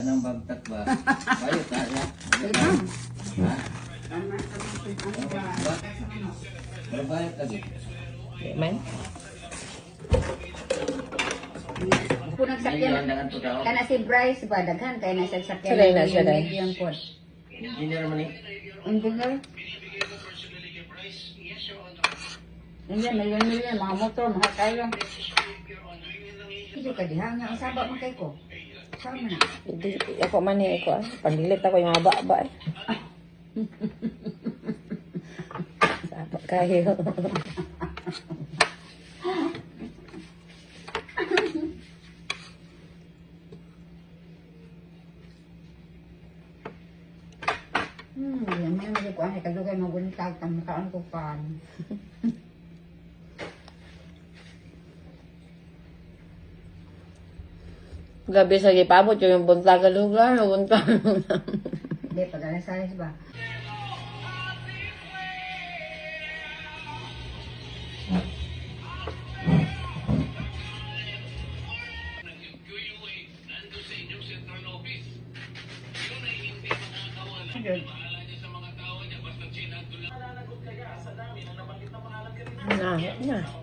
Anong bagtak ba? Bayot ha? Ha? Bayot lagi. Man? Punang sakyan. Kana si Bryce ba daghan kay nasa sakyan. Sanay na siya, dahil. Yung pod. Engineer man eh. Engineer. Yan, million, mga motor, mga tayo. Hindi ka diha nga, ang sabak mo kay ko. Sama na. Hindi, ako man eh, ako. Pagdilit ako yung haba-haba eh. Sabak kayo. Yan may mga ko ay kadugay mabuntag tang makaon ko pan. Gabi sa gipabot yung buntagan lugar, buntagan. Hindi, pag alas alas ba? Na, na.